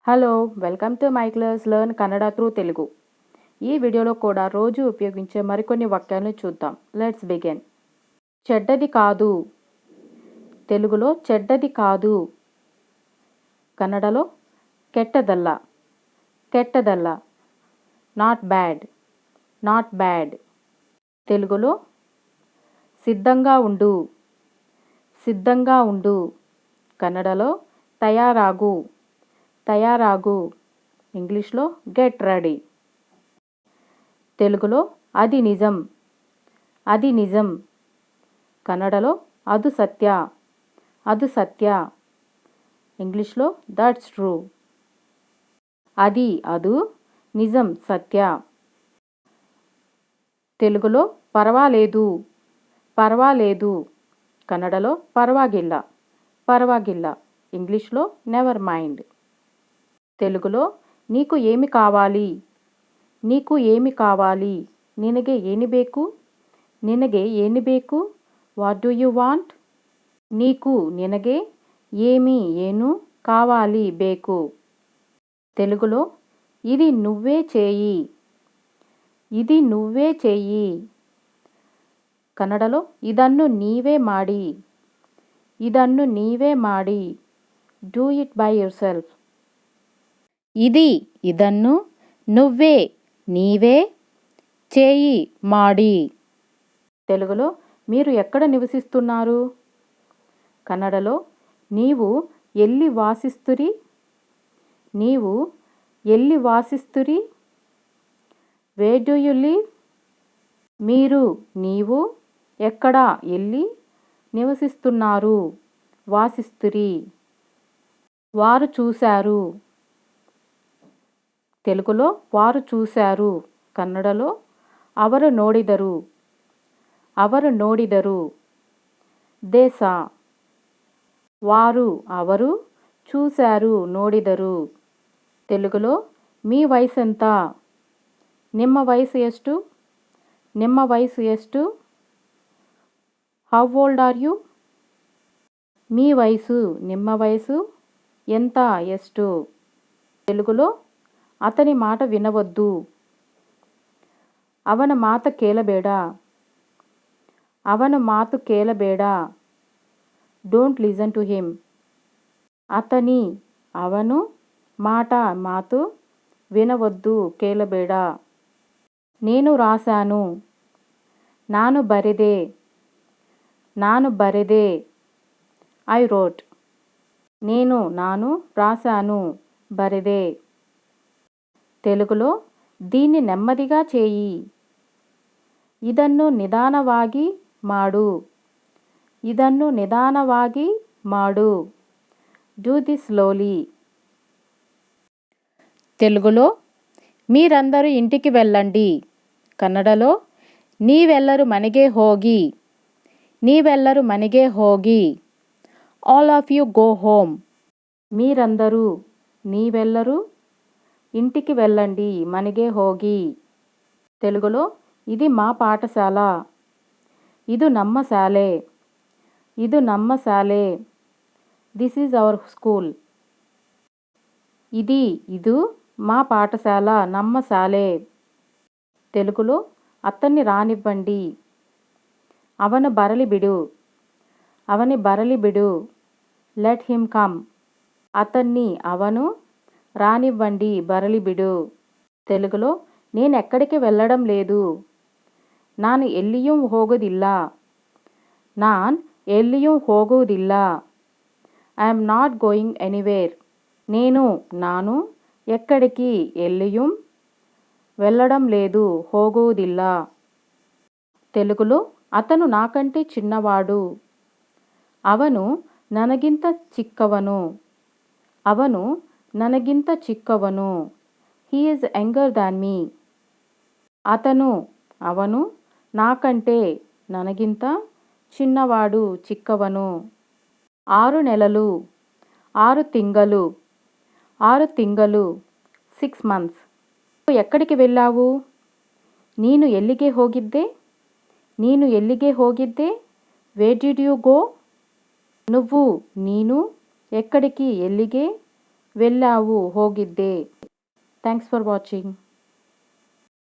Hello welcome to my class learn Kannada through Telugu. ఈ వీడియోలో కూడా రోజు ఉపయోగించే మరికొన్ని వాక్యాలను చూద్దాం. Let's begin. చెడ్డది కాదు. తెలుగులో చెడ్డది కాదు. కన్నడలో ಕೆಟ್ಟದಲ್ಲ. ಕೆಟ್ಟದಲ್ಲ. Not bad. Not bad. తెలుగులో సిద్ధంగా ఉండు. సిద్ధంగా ఉండు. కన్నడలో తయారాగు. తయారాగు. ఇంగ్లీష్లో గెట్ రెడీ. తెలుగులో అది నిజం. అది నిజం. కన్నడలో ಅದು సత్య. ಅದು సత్య. ఇంగ్లీష్లో దట్స్ ట్రూ. అది అదు నిజం సత్య. తెలుగులో పర్వాలేదు. పర్వాలేదు. కన్నడలో పర్వాగిల్ల. పర్వాగిల్ల. ఇంగ్లీష్లో నెవర్ మైండ్. తెలుగులో నీకు ఏమి కావాలి. నీకు ఏమి కావాలి. ನಿನಗೆ ಏನು ಬೇಕು. ನಿನಗೆ ಏನು ಬೇಕು. What do you want. నీకు నినగే ఏమి ఏను కావాలి ಬೇಕು. తెలుగులో ఇది నువ్వే చేయి. ఇది నువ్వే చేయి. కన్నడలో ಇದನ್ನು ನೀವೇ ಮಾಡಿ. ಇದನ್ನು ನೀವೇ ಮಾಡಿ. Do it by your self. ఇది ಇದನ್ನು నువ్వే నీవే చేయి మాడి. తెలుగులో మీరు ఎక్కడ నివసిస్తున్నారు. కన్నడలో నీవు ఎಲ್ಲಿ వాసిస్తురి. నీవు ఎಲ್ಲಿ వాసిస్తురి. Where do you live. మీరు నీవు ఎక్కడ ఎಲ್ಲಿ నివసిస్తున్నారు. వాసిస్తురి. వారు చూశారు. తెలుగులో వారు చూశారు. కన్నడలో ಅವರು ನೋಡಿದರು. ಅವರು ನೋಡಿದರು. దేశ. వారు ಅವರು చూశారు ನೋಡಿದರು. తెలుగులో మీ వయసు ఎంత. ನಿಮ್ಮ వయసు ಎಷ್ಟು. ನಿಮ್ಮ వయసు ಎಷ್ಟು. How old are you. మీ వయసు ನಿಮ್ಮ వయసు ఎంత ಎಷ್ಟು. తెలుగులో అతని మాట వినవద్దు. ಅವನ ಮಾತು ಕೇಳಬೇಡ. ಅವನ ಮಾತು ಕೇಳಬೇಡ. Don't listen to him. అతని ಅವನು మాట మాತು వినవద్దు ಕೇಳಬೇಡ. నేను రాశాను. ನಾನು ಬರೆದೆ. ನಾನು ಬರೆದೆ. I wrote. నాను రాశాను బరెదే. తెలుగులో దీన్ని నెమ్మదిగా చేయి. ಇದನ್ನು ನಿಧಾನವಾಗಿ ಮಾಡು. ಇದನ್ನು ನಿಧಾನವಾಗಿ ಮಾಡು. Do this slowly. తెలుగులో మీరందరూ ఇంటికి వెళ్ళండి. కన్నడలో ನೀವೆಲ್ಲರೂ ಮನೆಗೆ ಹೋಗಿ. ನೀವೆಲ್ಲರೂ ಮನೆಗೆ ಹೋಗಿ. All of you go home. మీరందరూ నీవెల్లరూ ఇంటికి వెళ్ళండి. మನೆಗೆ ಹೋಗಿ. తెలుగులో ఇది మా పాఠశాల. ಇದು ನಮ್ಮ ಶಾಲೆ. ಇದು ನಮ್ಮ ಶಾಲೆ. This is our school. ಇದು మా పాఠశాల. ನಮ್ಮ ಶಾಲೆ. తెలుగులో అతన్ని రానివ్వండి. ಅವನು ಬರಲಿ ಬಿಡು. ಅವని బరలి బిడు. Let him come. అతన్ని ಅವನು రానివ్వండి బరలి బిడు. తెలుగులో నేను ఎక్కడికి వెళ్ళడం లేదు. ನಾನು ಎಲ್ಲಿಯೂ ಹೋಗೋದಿಲ್ಲ. ನಾನ್ ಎಲ್ಲಿಯೂ ಹೋಗುವುದಿಲ್ಲ. I am not going anywhere. ನಾನು ఎక్కడికి ఎల్లియూ వెళ్ళడం లేదు. ಹೋಗುವುದಿಲ್ಲ. తెలుగులో అతను నాకంటే చిన్నవాడు. ಅವನು ನನಗಿಂತ ಚಿಕ್ಕವನು. ಅವನು ನನಗಿಂತ ಚಿಕ್ಕವನು. హీ ఈజ్ యంగర్ దాన్ మీ. అతను ಅವನು నాకంటే ನನಗಿಂತ చిన్నవాడు చిక్కవను. 6 నెలలు. 6 తింగలు. 6 తింగలు. 6 months. ఎక్కడికి వెళ్ళావు. ನೀನು ಎಲ್ಲಿಗೆ ಹೋಗಿದ್ದೆ. ನೀನು ಎಲ್ಲಿಗೆ ಹೋಗಿದ್ದೆ. Where did you go. నువ్వు ನೀನು ఎక్కడికి ఎಲ್ಲಿಗೆ వెళ్ళావు, ಹೋಗಿದ್ದೆ. Thanks for watching.